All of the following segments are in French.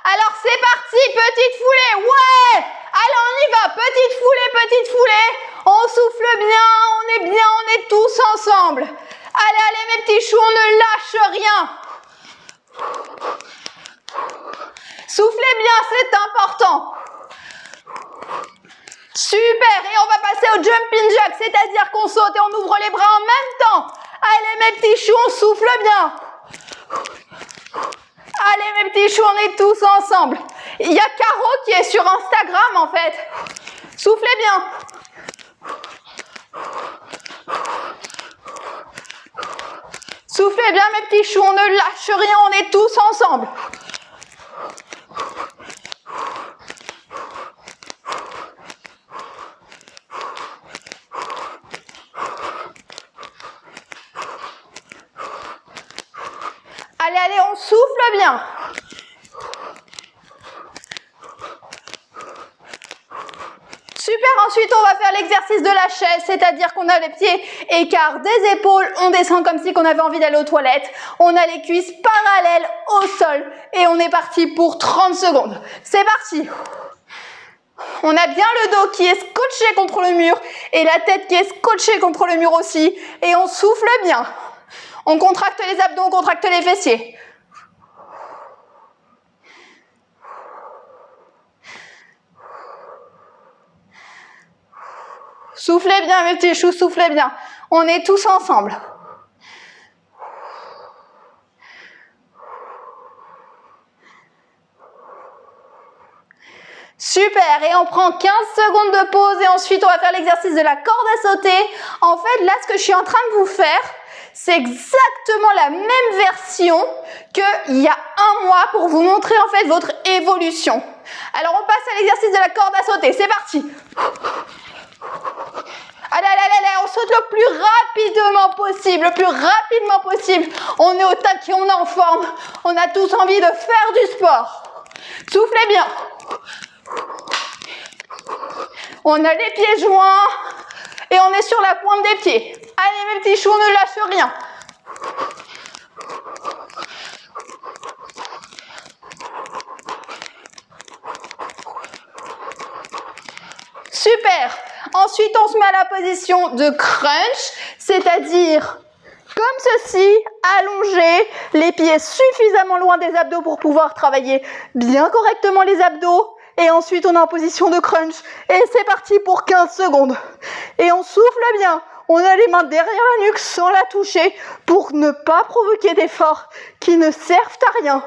Alors c'est parti, petite foulée, ouais. Allez, on y va, petite foulée, petite foulée. On souffle bien, on est tous ensemble. Allez, allez mes petits choux, on ne lâche rien. Soufflez bien, c'est important. Super, et on va passer au jumping jack, c'est-à-dire qu'on saute et on ouvre les bras en même temps. Allez mes petits choux, on souffle bien. Allez mes petits choux, on est tous ensemble. Il y a Caro qui est sur Instagram en fait. Soufflez bien. Soufflez bien mes petits choux, on ne lâche rien, on est tous ensemble. Allez, allez, on souffle bien. Super, ensuite on va faire l'exercice de la chaise, c'est-à-dire qu'on a les pieds écarts des épaules, on descend comme si on avait envie d'aller aux toilettes, on a les cuisses parallèles au sol et on est parti pour 30 secondes. C'est parti. On a bien le dos qui est scotché contre le mur et la tête qui est scotchée contre le mur aussi et on souffle bien. On contracte les abdos, on contracte les fessiers. Soufflez bien mes petits choux, soufflez bien. On est tous ensemble. Super, et on prend 15 secondes de pause et ensuite on va faire l'exercice de la corde à sauter. En fait, là, ce que je suis en train de vous faire, c'est exactement la même version qu'il y a un mois pour vous montrer en fait votre évolution. Alors, on passe à l'exercice de la corde à sauter. C'est parti. Allez, allez, allez, allez, on saute le plus rapidement possible. On est au taquet, on est en forme. On a tous envie de faire du sport. Soufflez bien. On a les pieds joints et on est sur la pointe des pieds. Allez mes petits choux, on ne lâche rien. Super. Ensuite, on se met à la position de crunch, c'est-à-dire comme ceci, allongé, les pieds suffisamment loin des abdos pour pouvoir travailler bien correctement les abdos. Et ensuite, on est en position de crunch. Et c'est parti pour 15 secondes. Et on souffle bien. On a les mains derrière la nuque sans la toucher pour ne pas provoquer d'efforts qui ne servent à rien.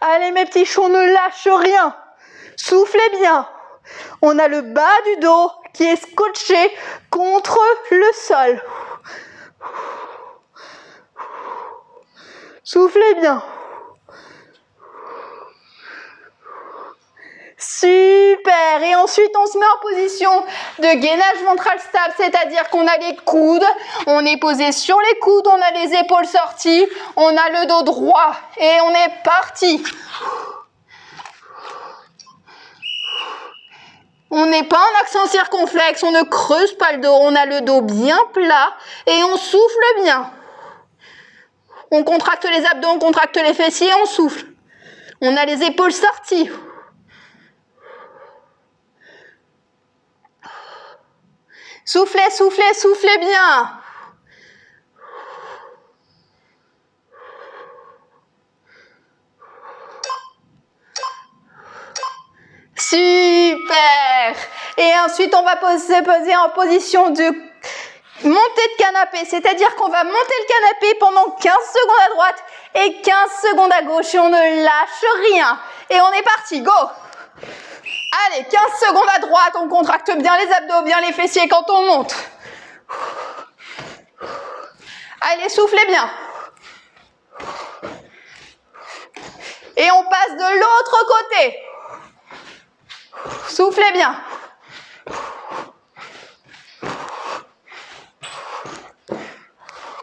Allez mes petits choux, on ne lâche rien. Soufflez bien. On a le bas du dos qui est scotché contre le sol. Soufflez bien. Super. Et ensuite, on se met en position de gainage ventral stable, c'est-à-dire qu'on a les coudes, on est posé sur les coudes, on a les épaules sorties, on a le dos droit et on est parti. On n'est pas en accent circonflexe, on ne creuse pas le dos, on a le dos bien plat et on souffle bien. On contracte les abdos, on contracte les fessiers, on souffle. On a les épaules sorties. Soufflez, soufflez, soufflez bien. Super. Et ensuite, on va se poser en position de montée de canapé, c'est-à-dire qu'on va monter le canapé pendant 15 secondes à droite et 15 secondes à gauche et on ne lâche rien. Et on est parti, go. Allez, 15 secondes à droite, on contracte bien les abdos, bien les fessiers quand on monte. Allez, soufflez bien. Et on passe de l'autre côté. Soufflez bien.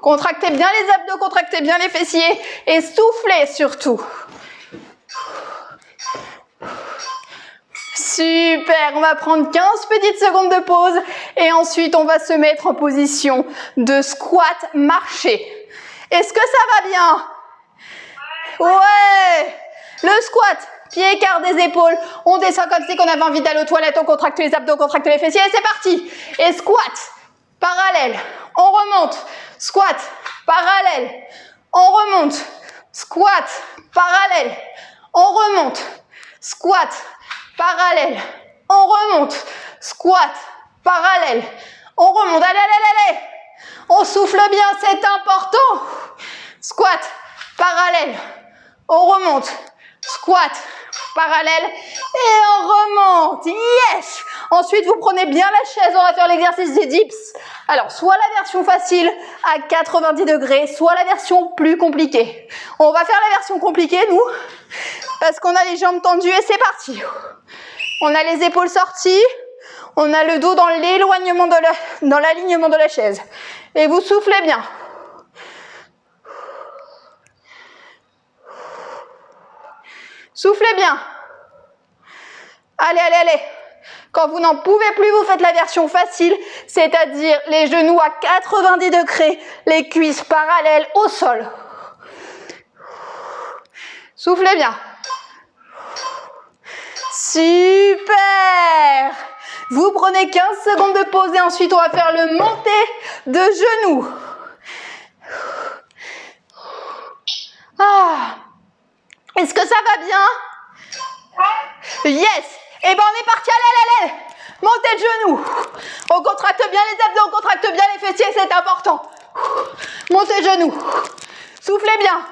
Contractez bien les abdos, contractez bien les fessiers et soufflez surtout. Super, on va prendre 15 petites secondes de pause et ensuite on va se mettre en position de squat marché. Est-ce que ça va bien? Ouais. Le squat, pied écart des épaules. On descend comme si on avait envie d'aller aux toilettes. On contracte les abdos, on contracte les fessiers. Et c'est parti. Et squat, parallèle. On remonte. Squat, parallèle. On remonte. Squat, parallèle. On remonte. Squat, parallèle. On remonte. Squat, parallèle. On remonte. Allez, allez, allez. On souffle bien, c'est important. Squat, parallèle. On remonte. Squat, parallèle. Et on remonte. Yes! Ensuite, vous prenez bien la chaise. On va faire l'exercice des dips. Alors, soit la version facile à 90 degrés, soit la version plus compliquée. On va faire la version compliquée, nous, parce qu'on a les jambes tendues et c'est parti. On a les épaules sorties. On a le dos dans l'éloignement dans l'alignement de la chaise. Et vous soufflez bien. Soufflez bien. Allez, allez, allez. Quand vous n'en pouvez plus, vous faites la version facile, c'est-à-dire les genoux à 90 degrés, les cuisses parallèles au sol. Soufflez bien. Super! Vous prenez 15 secondes de pause et ensuite on va faire le monté de genoux. Ah. Est-ce que ça va bien? Yes! Et ben on est parti, allez, allez, allez! Montez de genoux. On contracte bien les abdos, on contracte bien les fessiers, c'est important. Montez de genoux. Soufflez bien.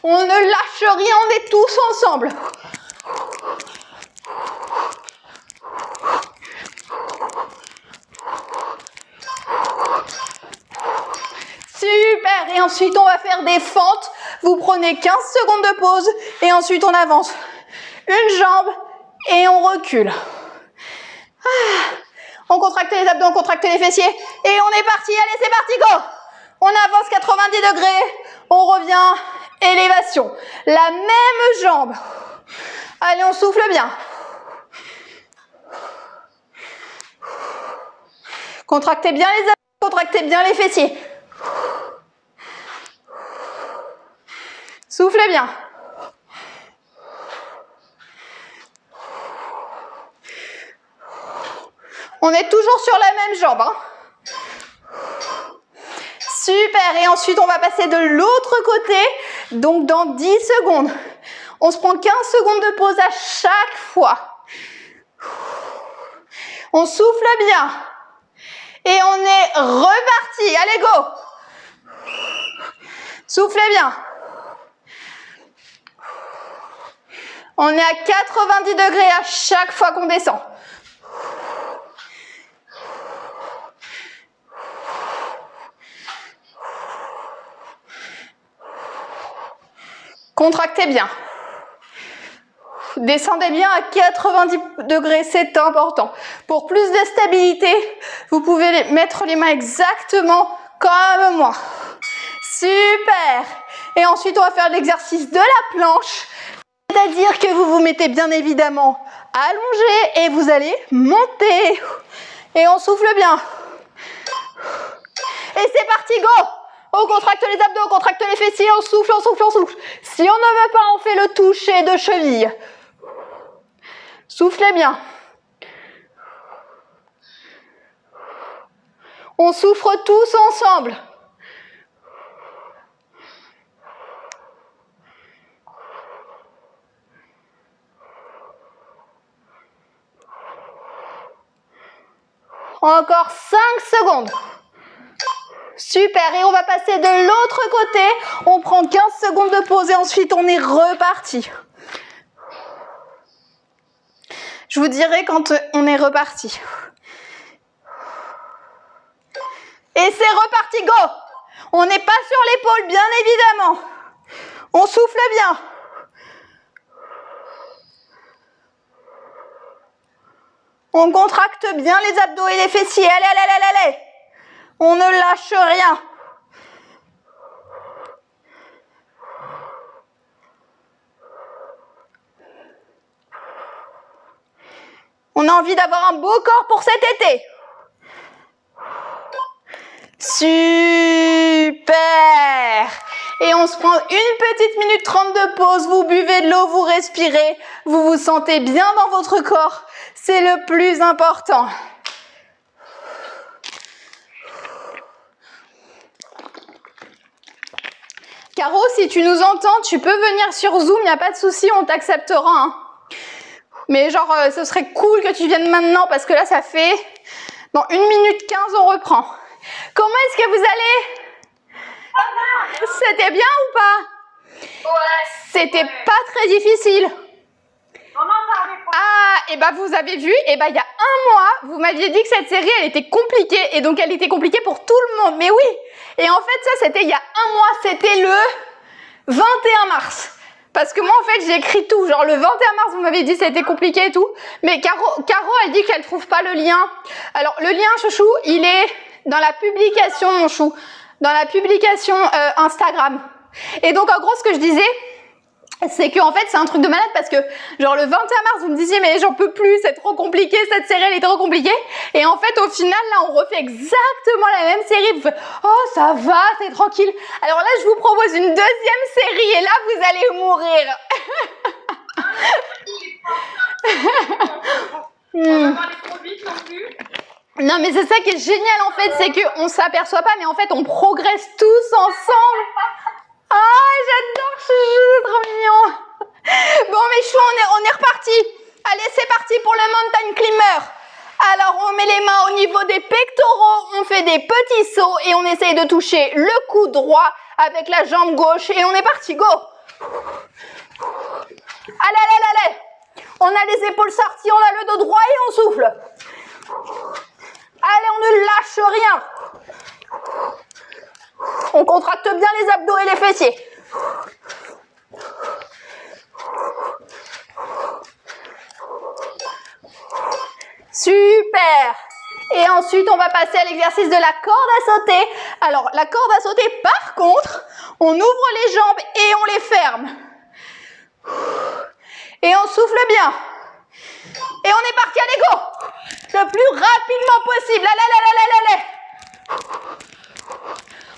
On ne lâche rien, on est tous ensemble. Super! Et ensuite, on va faire des fentes. Vous prenez 15 secondes de pause et ensuite, on avance une jambe et on recule. On contracte les abdos, on contracte les fessiers et on est parti. Allez, c'est parti, go! On avance 90 degrés, on revient, élévation. La même jambe. Allez, on souffle bien. Contractez bien les abdos, contractez bien les fessiers. Soufflez bien. On est toujours sur la même jambe. Hein. Super. Et ensuite, on va passer de l'autre côté. Donc, dans 10 secondes. On se prend 15 secondes de pause à chaque fois. On souffle bien. Et on est reparti. Allez, go. Soufflez bien. On est à 90 degrés à chaque fois qu'on descend. Contractez bien. Descendez bien à 90 degrés, c'est important. Pour plus de stabilité, vous pouvez mettre les mains exactement comme moi. Super! Et ensuite, on va faire l'exercice de la planche. C'est-à-dire que vous vous mettez bien évidemment allongé et vous allez monter. Et on souffle bien. Et c'est parti, go! On contracte les abdos, on contracte les fessiers, on souffle, on souffle, on souffle. Si on ne veut pas, on fait le toucher de cheville. Soufflez bien. On souffle tous ensemble. Encore 5 secondes. Super, et on va passer de l'autre côté. On prend 15 secondes de pause et ensuite on est reparti. Je vous dirai quand on est reparti. Et c'est reparti, go! On n'est pas sur l'épaule, bien évidemment. On souffle bien. On contracte bien les abdos et les fessiers. Allez, allez, allez, allez, allez. On ne lâche rien. On a envie d'avoir un beau corps pour cet été. Super. Et on se prend une petite minute 30 de pause, vous buvez de l'eau, vous respirez, vous vous sentez bien dans votre corps, c'est le plus important. Caro, si tu nous entends, tu peux venir sur Zoom, il n'y a pas de souci, on t'acceptera. Hein. Mais genre, ce serait cool que tu viennes maintenant parce que là, ça fait... Dans 1 minute 15, on reprend. Comment est-ce que vous allez? C'était bien ou pas? Ouais. C'était pas très difficile. Ah, et bah vous avez vu, et bah il y a 1 mois, vous m'aviez dit que cette série, elle était compliquée, et donc elle était compliquée pour tout le monde. Mais oui, et en fait ça, c'était il y a 1 mois, c'était le 21 mars. Parce que moi, en fait, j'ai écrit tout. Genre, le 21 mars, vous m'avez dit que c'était compliqué et tout. Mais Caro, elle dit qu'elle trouve pas le lien. Alors, le lien, chouchou, il est dans la publication, mon chou. Dans la publication Instagram. Et donc, en gros, ce que je disais, c'est qu'en fait, c'est un truc de malade parce que, genre, le 21 mars, vous me disiez, mais j'en peux plus, c'est trop compliqué, cette série, elle est trop compliquée. Et en fait, au final, là, on refait exactement la même série. Vous faites, oh, ça va, c'est tranquille. Alors là, je vous propose une deuxième série et là, vous allez mourir. Non, mais c'est ça qui est génial, en fait, c'est qu'on s'aperçoit pas, mais en fait, on progresse tous ensemble. Ah, j'adore ce jeu, c'est trop mignon. Bon, mes choux, on est reparti. Allez, c'est parti pour le mountain climber. Alors, on met les mains au niveau des pectoraux, on fait des petits sauts et on essaye de toucher le cou droit avec la jambe gauche et on est parti, go. Allez. On a les épaules sorties, on a le dos droit et on souffle. Allez, on ne lâche rien. On contracte bien les abdos et les fessiers. Super. Et ensuite, on va passer à l'exercice de la corde à sauter. Alors, la corde à sauter, par contre, on ouvre les jambes et on les ferme. Et on souffle bien. Et on est parti, allez, go. Le plus rapidement possible. Allez.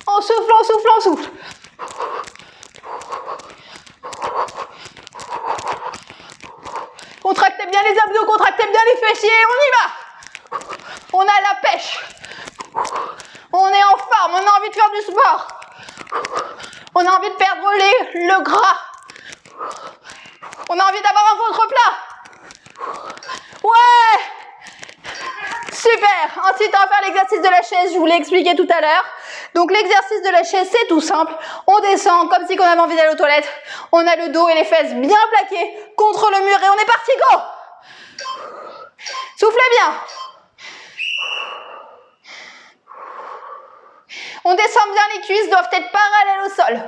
On souffle. Contractez bien les abdos, contractez bien les fessiers, on y va. On a la pêche. On est en forme, on a envie de faire du sport. On a envie de perdre le gras. On a envie d'avoir un ventre plat. Ouais. Super. Ensuite, on va faire l'exercice de la chaise, je vous l'ai expliqué tout à l'heure. Donc l'exercice de la chaise, c'est tout simple. On descend comme si on avait envie d'aller aux toilettes. On a le dos et les fesses bien plaqués contre le mur et on est parti, go. Soufflez bien. On descend bien, les cuisses doivent être parallèles au sol.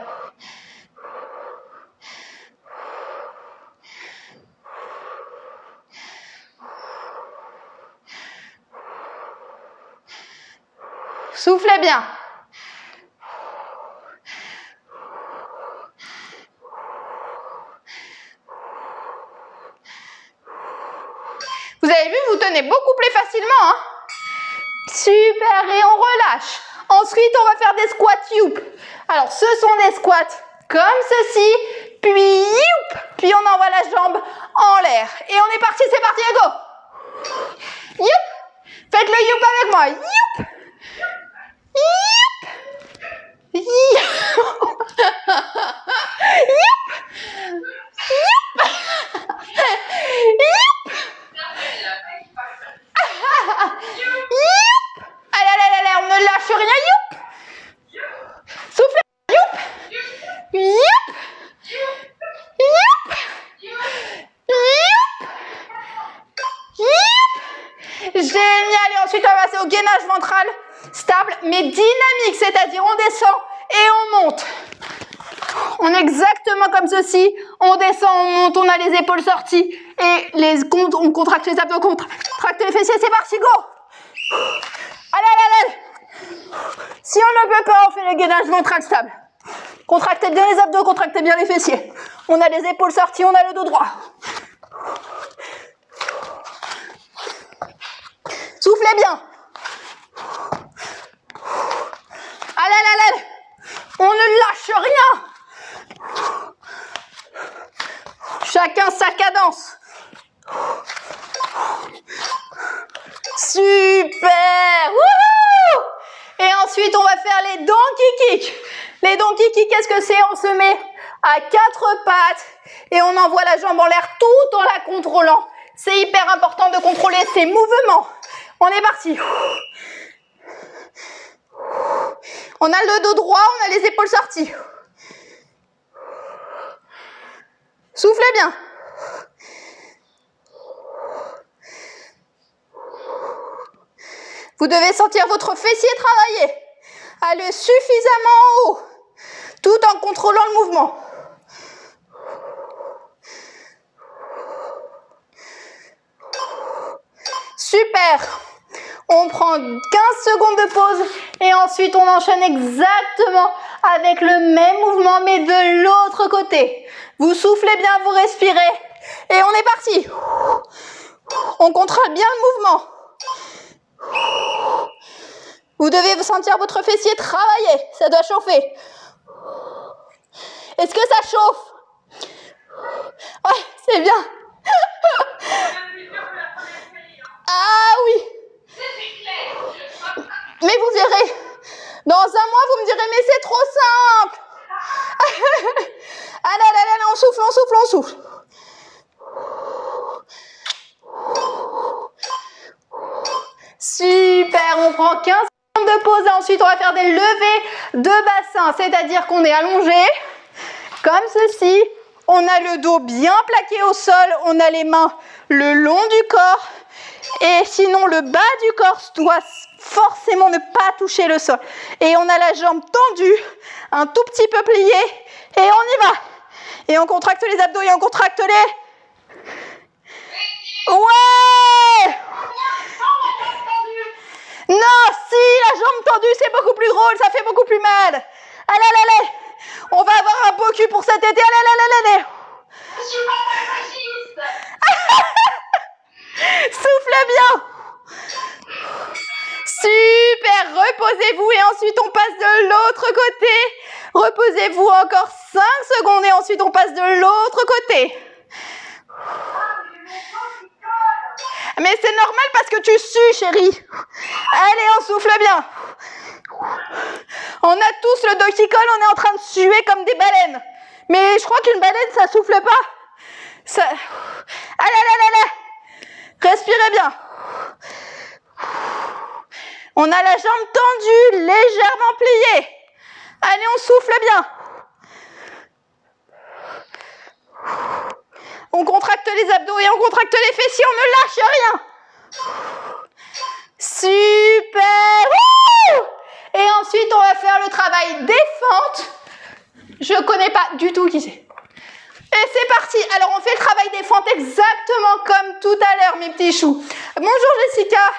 Soufflez bien. Vous avez vu, vous tenez beaucoup plus facilement, hein? Super, et on relâche. Ensuite, on va faire des squats youp. Alors, ce sont des squats comme ceci, puis youp, puis on envoie la jambe en l'air. Et on est parti, c'est parti, go. Youp. Faites le youp avec moi. Youp. Youp. Youp. Youp. Youp. Youp. Youp. Allez, on ne lâche rien, youp. Soufflez, youp. Youp. Youp. Youp. Youp. Génial, et ensuite on va passer au gainage ventral, stable mais dynamique, c'est-à-dire on descend et on monte. On est exactement comme ceci, on descend, on monte, on a les épaules sorties et on contracte les abdos, on contracte les fessiers, c'est parti, go. Allez. Si on ne peut pas, on fait le gainage ventral stable. Contractez bien les abdos, contractez bien les fessiers. On a les épaules sorties, on a le dos droit. Soufflez bien. rien. Chacun sa cadence. Super. Wouhou! Et ensuite, on va faire les donkey kicks. Les donkey kicks, qu'est-ce que c'est? On se met à 4 pattes et on envoie la jambe en l'air tout en la contrôlant. C'est hyper important de contrôler ces mouvements. On est parti. On a le dos droit, on a les épaules sorties. Soufflez bien. Vous devez sentir votre fessier travailler. Aller suffisamment en haut, tout en contrôlant le mouvement. Super. On prend 15 secondes de pause et ensuite on enchaîne exactement avec le même mouvement mais de l'autre côté. Vous soufflez bien, vous respirez et on est parti. On contrôle bien le mouvement. Vous devez sentir votre fessier travailler, ça doit chauffer. Est-ce que ça chauffe? Ouais, c'est bien. Ah oui. Mais vous verrez, dans un mois, vous me direz, mais c'est trop simple. Ah là là là, on souffle, on souffle, on souffle. Super, on prend 15 secondes de pause et ensuite on va faire des levées de bassin, c'est-à-dire qu'on est allongé, comme ceci. On a le dos bien plaqué au sol, on a les mains le long du corps et sinon le bas du corps doit forcément ne pas toucher le sol. Et on a la jambe tendue, un tout petit peu pliée et on y va. Et on contracte les abdos et on contracte les... Ouais! Non, si, la jambe tendue, c'est beaucoup plus drôle, ça fait beaucoup plus mal. Allez, allez, allez. On va avoir un beau cul pour cet été. Allez, allez, allez, allez. Soufflez bien. Super, reposez-vous et ensuite on passe de l'autre côté. Reposez-vous encore 5 secondes et ensuite on passe de l'autre côté. Mais c'est normal parce que tu sues, chérie. Allez, on souffle bien. On a tous le dos qui colle, on est en train de suer comme des baleines. Mais je crois qu'une baleine, ça souffle pas. Ça... Allez, allez, allez, allez. Respirez bien. On a la jambe tendue, légèrement pliée. Allez, on souffle bien. On contracte les abdos et on contracte les fessiers, on ne lâche rien. Super. Et ensuite, on va faire le travail des fentes. Je ne connais pas du tout qui c'est. Et c'est parti. Alors, on fait le travail des fentes exactement comme tout à l'heure, mes petits choux. Bonjour Jessica.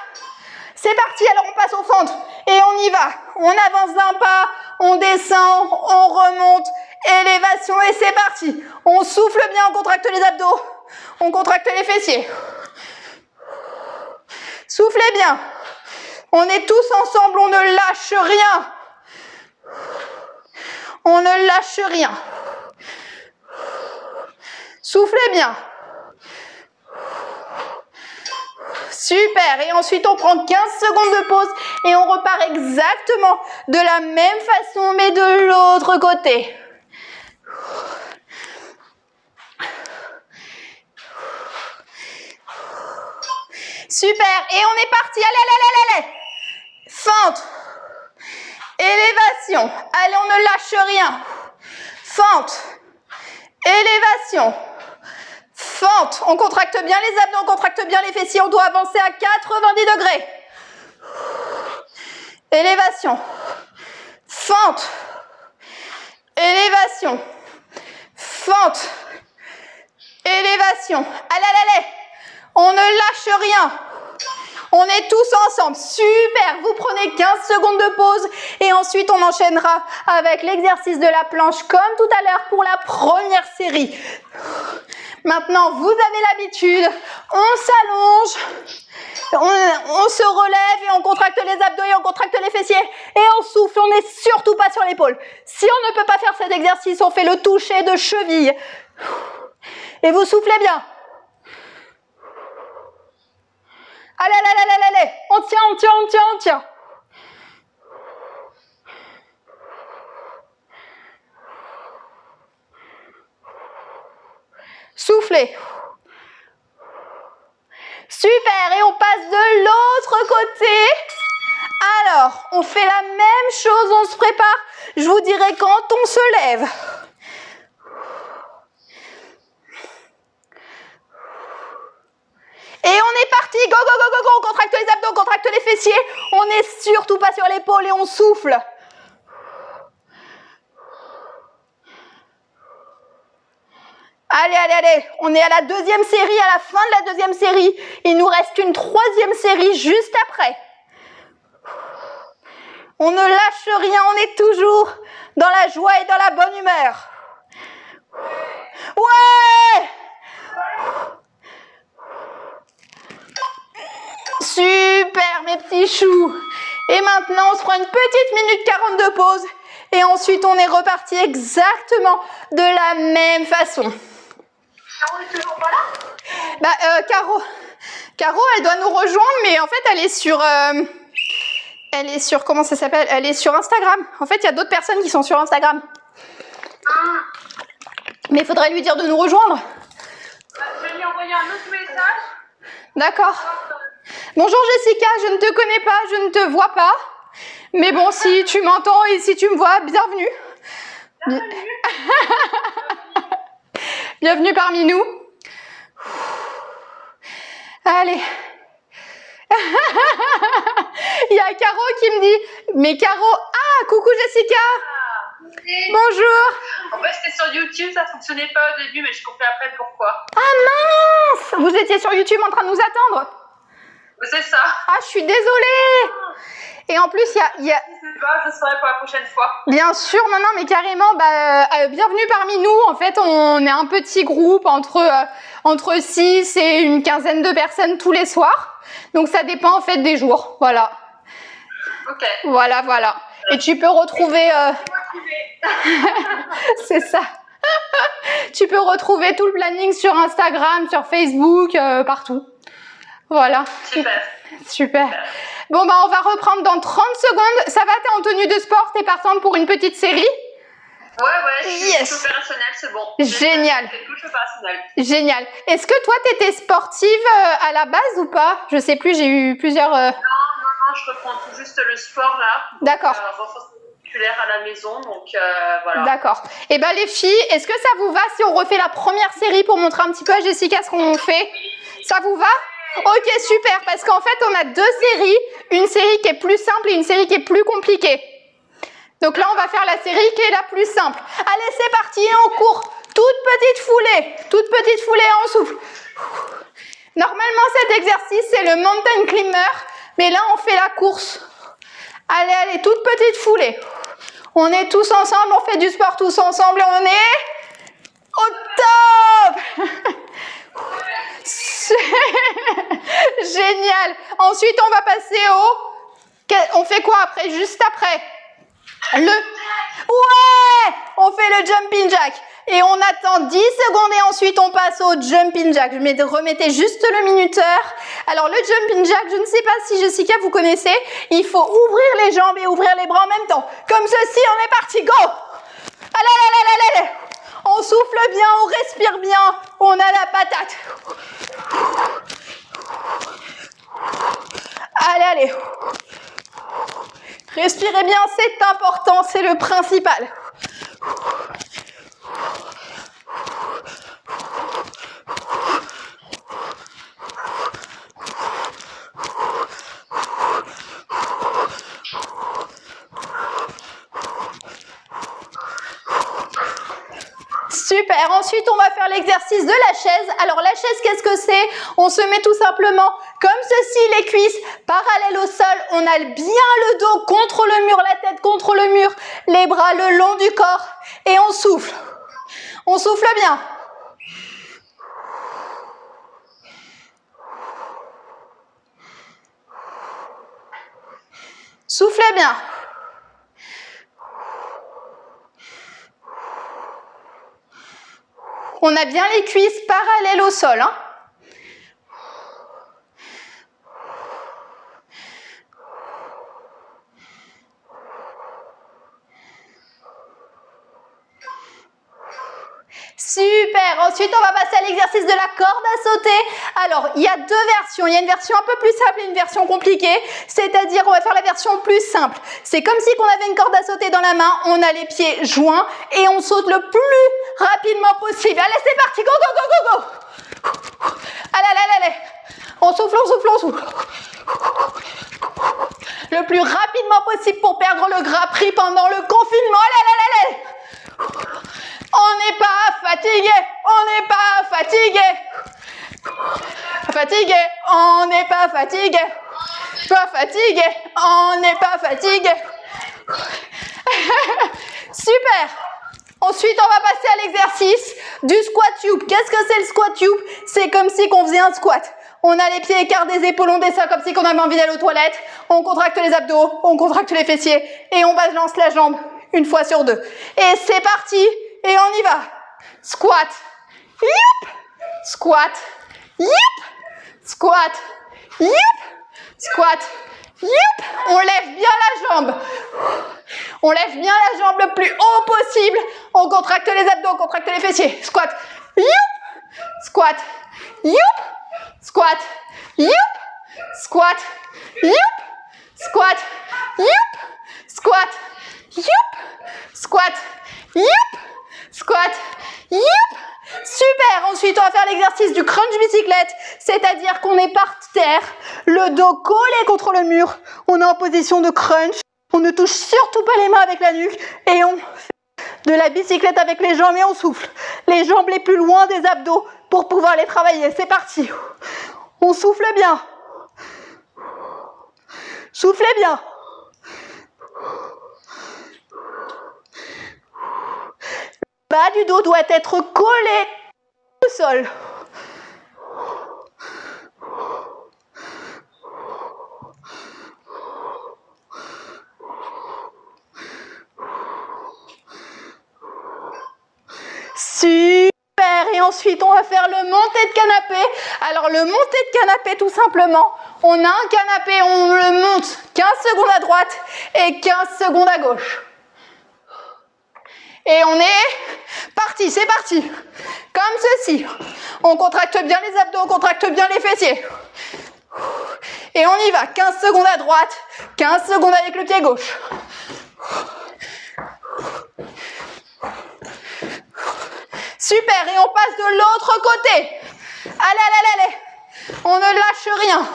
C'est parti, alors on passe aux fentes. Et on y va. On avance d'un pas, on descend, on remonte. Élévation et c'est parti. On souffle bien, on contracte les abdos. On contracte les fessiers. Soufflez bien. On est tous ensemble, on ne lâche rien. On ne lâche rien. Soufflez bien. Super. Et ensuite, on prend 15 secondes de pause et on repart exactement de la même façon, mais de l'autre côté. Super. Et on est parti. Allez, allez, allez, allez. Fente. Élévation. Allez, on ne lâche rien. Fente. Élévation. Fente. On contracte bien les abdos, on contracte bien les fessiers. On doit avancer à 90 degrés. Élévation. Fente. Élévation. Fente. Élévation. Allez, allez, allez. On ne lâche rien. On est tous ensemble. Super. Vous prenez 15 secondes de pause et ensuite on enchaînera avec l'exercice de la planche comme tout à l'heure pour la première série. Maintenant, vous avez l'habitude. On s'allonge On se relève et on contracte les abdos et on contracte les fessiers. Et on souffle, on n'est surtout pas sur l'épaule. Si on ne peut pas faire cet exercice, on fait le toucher de cheville. Et vous soufflez bien. Allez, allez, allez, allez, allez. On tient, on tient, on tient, on tient. Soufflez. Super, et on passe de l'autre côté. Alors, on fait la même chose, on se prépare. Je vous dirai quand on se lève. Et on est parti, go, go, go, go, go, on contracte les abdos, on contracte les fessiers. On n'est surtout pas sur l'épaule et on souffle. Allez, allez, allez, on est à la deuxième série, à la fin de la deuxième série. Il nous reste une troisième série juste après. On ne lâche rien, on est toujours dans la joie et dans la bonne humeur. Ouais! Super, mes petits choux. Et maintenant, on se prend une petite minute 40 de pause. Et ensuite, on est reparti exactement de la même façon. Caro est toujours pas là? Bah, Caro, elle doit nous rejoindre, mais en fait, elle est sur, comment ça s'appelle? Elle est sur Instagram. En fait, il y a d'autres personnes qui sont sur Instagram. Mais il faudrait lui dire de nous rejoindre. Je vais lui envoyer un autre message. D'accord. Bonjour Jessica, je ne te connais pas, je ne te vois pas. Mais bon, si tu m'entends et si tu me vois, bienvenue. Bienvenue. Bienvenue parmi nous. Allez. Il y a Caro qui me dit, mais Caro, ah, coucou Jessica. Oui. Bonjour. En fait, c'était sur YouTube, ça fonctionnait pas au début, mais je compris après pourquoi. Ah mince, vous étiez sur YouTube en train de nous attendre. C'est ça. Ah, je suis désolée. Et en plus, il y a... Je saurai pour la prochaine fois. Bien sûr, non, mais carrément, bienvenue parmi nous. En fait, on est un petit groupe entre 6 et une quinzaine de personnes tous les soirs. Donc, ça dépend en fait des jours. Voilà. Ok. Voilà, voilà. Et tu peux retrouver... C'est ça. Tu peux retrouver tout le planning sur Instagram, sur Facebook, partout. Voilà. Super. Super. Bon, bah, on va reprendre dans 30 secondes. Ça va, t'es en tenue de sport, t'es partante pour une petite série? Ouais, je suis Yes. opérationnelle, c'est bon. Génial. C'est touche opérationnelle. Génial. Est-ce que toi, t'étais sportive à la base ou pas? Je sais plus, j'ai eu plusieurs... Non, je reprends tout juste le sport là. D'accord. Renforcement musculaire à la maison, donc voilà. D'accord. Et ben les filles, est-ce que ça vous va si on refait la première série pour montrer un petit peu à Jessica ce qu'on fait? Ça vous va? Ok, super, parce qu'en fait, on a deux séries. Une série qui est plus simple et une série qui est plus compliquée. Donc là, on va faire la série qui est la plus simple. Allez, c'est parti, et on court. Toute petite foulée, on souffle. Normalement, cet exercice, c'est le mountain climber, mais là, on fait la course. Allez, allez, toute petite foulée. On est tous ensemble, on fait du sport tous ensemble et on est au top. Génial. Ensuite, on va passer au... On fait quoi après? Juste après Ouais, on fait le jumping jack. Et on attend 10 secondes et ensuite on passe au jumping jack. Remettez juste le minuteur. Alors le jumping jack, je ne sais pas si Jessica vous connaissez. Il faut ouvrir les jambes et ouvrir les bras en même temps. Comme ceci, on est parti, go. Allez. On souffle bien, on respire bien. On a la patate. Allez. Respirez bien, c'est important, c'est le principal. Super, ensuite on va faire l'exercice de la chaise. Alors la chaise, qu'est-ce que c'est? On se met tout simplement comme ceci, les cuisses parallèles au sol. On a bien le dos contre le mur, la tête contre le mur, les bras le long du corps et on souffle. On souffle bien. Soufflez bien. On a bien les cuisses parallèles au sol, hein. Super, ensuite on va passer à l'exercice de la corde à sauter. Alors il y a deux versions, il y a une version un peu plus simple et une version compliquée, c'est-à-dire on va faire la version plus simple. C'est comme si on avait une corde à sauter dans la main, on a les pieds joints et on saute le plus rapidement possible. Allez c'est parti, go go go go go. Allez allez allez, on souffle, on souffle, on souffle. Le plus rapidement possible pour perdre le gras pris pendant le confinement. Allez allez allez allez. On n'est pas fatigué, on n'est pas fatigué. Fatigué, on n'est pas fatigué. Pas fatigué, on n'est pas fatigué. Super. Ensuite, on va passer à l'exercice du squat tube. Qu'est-ce que c'est le squat tube? C'est comme si on faisait un squat. On a les pieds écarts des épaules, on descend comme si on avait envie d'aller aux toilettes. On contracte les abdos, on contracte les fessiers et on balance la jambe une fois sur deux. Et c'est parti. Et on y va. Squat. Youp. Squat. Youp. Squat. Youp. Squat. Youp. On lève bien la jambe. On lève bien la jambe le plus haut possible. On contracte les abdos, on contracte les fessiers. Squat. Youp. Squat. Youp. Squat. Youp. Squat. Youp. Squat. Youp. Squat. Youp. Squat. Youp. Squat, youp. Super, ensuite on va faire l'exercice du crunch bicyclette, c'est-à-dire qu'on est par terre, le dos collé contre le mur, on est en position de crunch, on ne touche surtout pas les mains avec la nuque et on fait de la bicyclette avec les jambes et on souffle les jambes les plus loin des abdos pour pouvoir les travailler. C'est parti, on souffle bien, soufflez bien. Le bas du dos doit être collé au sol. Super. Et ensuite, on va faire le monté de canapé. Alors, le monté de canapé, tout simplement, on a un canapé, on le monte 15 secondes à droite et 15 secondes à gauche. Et on est parti, c'est parti. Comme ceci. On contracte bien les abdos, on contracte bien les fessiers. Et on y va. 15 secondes à droite, 15 secondes avec le pied gauche. Super, et on passe de l'autre côté. Allez, allez, allez, allez. On ne lâche rien.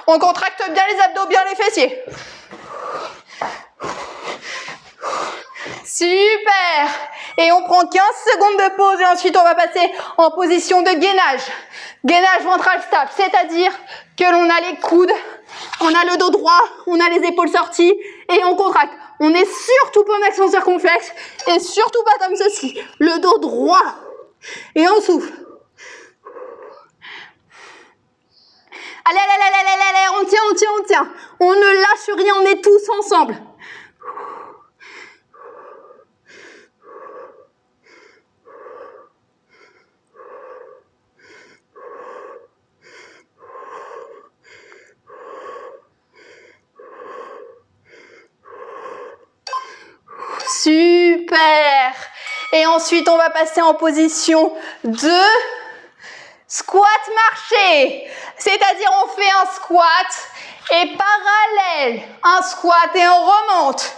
On contracte bien les abdos, bien les fessiers. Super. Et on prend 15 secondes de pause et ensuite on va passer en position de gainage. Gainage ventral stable, c'est-à-dire que l'on a les coudes, on a le dos droit, on a les épaules sorties et on contracte. On n'est surtout pas en action circonflexe et surtout pas comme ceci. Le dos droit. Et on souffle. Allez, allez, allez, allez, allez, on tient, on tient, on tient. On ne lâche rien, on est tous ensemble. Super. Et ensuite, on va passer en position de squat marché. C'est-à-dire, on fait un squat et parallèle. Un squat et on remonte.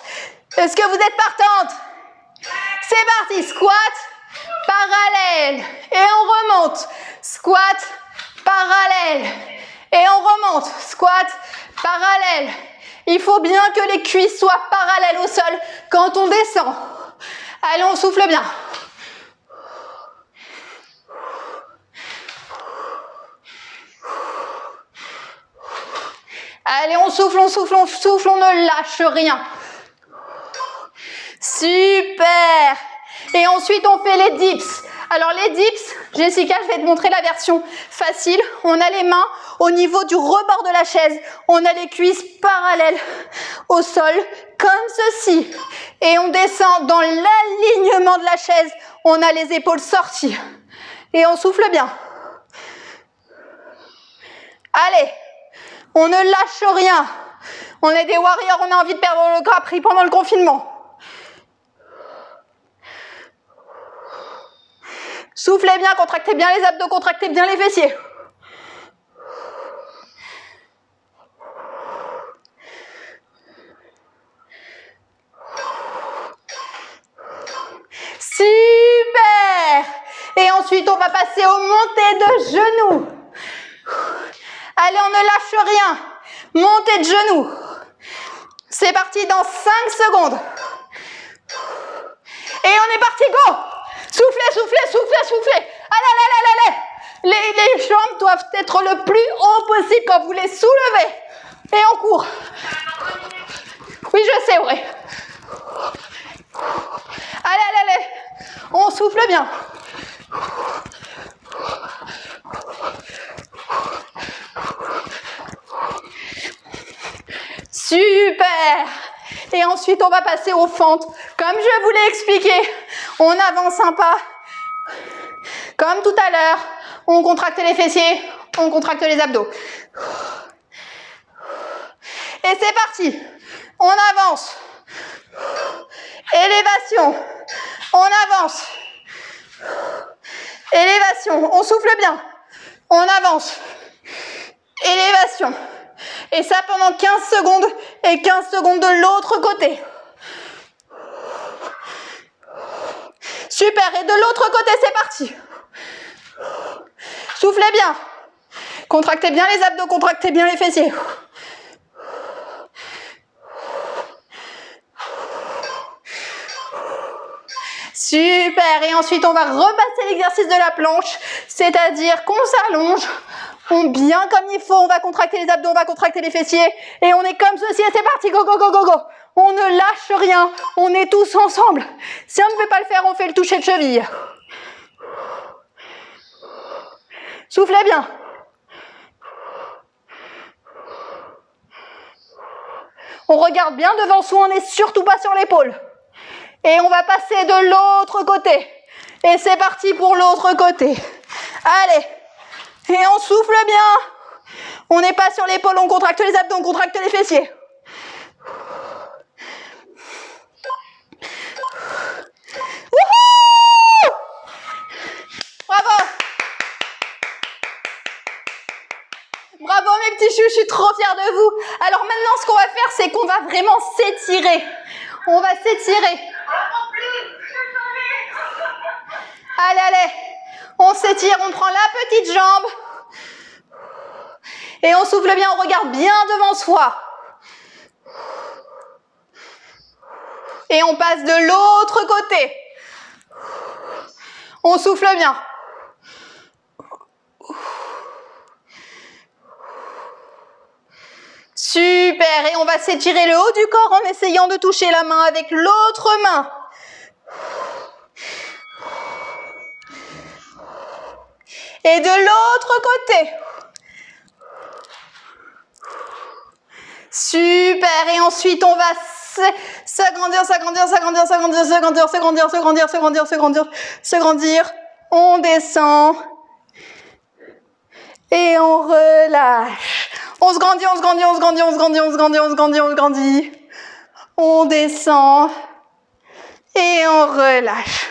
Est-ce que vous êtes partante? C'est parti. Squat, parallèle. Et on remonte. Squat, parallèle. Et on remonte. Squat, parallèle. Il faut bien que les cuisses soient parallèles au sol quand on descend. Allez, on souffle bien. Allez, on souffle, on souffle, on souffle, on ne lâche rien. Super. Et ensuite, on fait les dips. Alors, les dips, Jessica, je vais te montrer la version facile. On a les mains au niveau du rebord de la chaise. On a les cuisses parallèles au sol, comme ceci. Et on descend dans l'alignement de la chaise. On a les épaules sorties. Et on souffle bien. Allez, on ne lâche rien. On est des warriors, on a envie de perdre le gras pris pendant le confinement. Soufflez bien, contractez bien les abdos, contractez bien les fessiers. Super! Et ensuite, on va passer aux montées de genoux. Allez, on ne lâche rien. Montée de genoux. C'est parti dans 5 secondes. Et on est parti, go! Soufflez, soufflez, soufflez, soufflez. Allez. Les jambes doivent être le plus haut possible quand vous les soulevez. Et on court. Oui, je sais, vrai. Allez. On souffle bien. Super! Et ensuite, on va passer aux fentes. Comme je vous l'ai expliqué, on avance un pas. Comme tout à l'heure, on contracte les fessiers, on contracte les abdos. Et c'est parti. On avance. Élévation. On avance. Élévation. On souffle bien. On avance. Élévation. Et ça pendant 15 secondes et 15 secondes de l'autre côté. Super. Et de l'autre côté, c'est parti. Soufflez bien. Contractez bien les abdos, contractez bien les fessiers. Super. Et ensuite, on va repasser l'exercice de la planche, c'est-à-dire qu'on s'allonge, on bien comme il faut, on va contracter les abdos, on va contracter les fessiers, et on est comme ceci, et c'est parti, go, go, go, go, go. On ne lâche rien, on est tous ensemble. Si on ne peut pas le faire, on fait le toucher de cheville. Soufflez bien. On regarde bien devant soi, on n'est surtout pas sur l'épaule. Et on va passer de l'autre côté. Et c'est parti pour l'autre côté. Allez. Et on souffle bien. On n'est pas sur l'épaule, on contracte les abdos, on contracte les fessiers. Wouhou! Bravo! Bravo mes petits choux, je suis trop fière de vous. Alors maintenant, ce qu'on va faire, c'est qu'on va vraiment s'étirer. On va s'étirer. Allez. On s'étire, on prend la petite jambe. Et on souffle bien, on regarde bien devant soi. Et on passe de l'autre côté. On souffle bien. Super, et on va s'étirer le haut du corps en essayant de toucher la main avec l'autre main. Et de l'autre côté. Super, et ensuite on va s'agrandir. On descend. Et on relâche. On se grandit. On descend. Et on relâche.